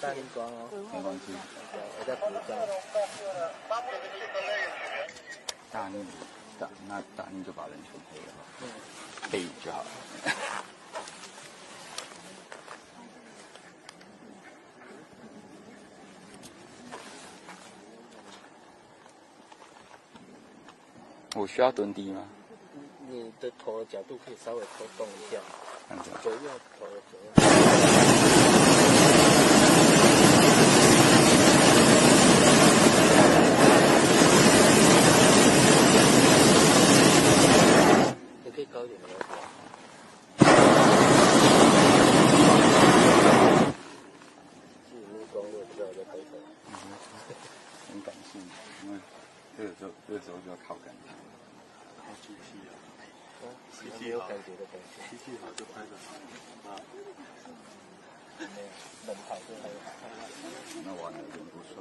3装哦，没关系。我在补装。大逆，大逆就把人全黑了，背就好了。我需要蹲低吗？你的头的角度可以稍微拖动一下，左右头的左右。你可以高一点的。自己目光我不知道在拍什么。很感性，因为这个时候就要靠感觉。靠机器啊。机器有感觉的感觉。机器好就拍得好啊。没有，人跑就还有。那完了，人不顺。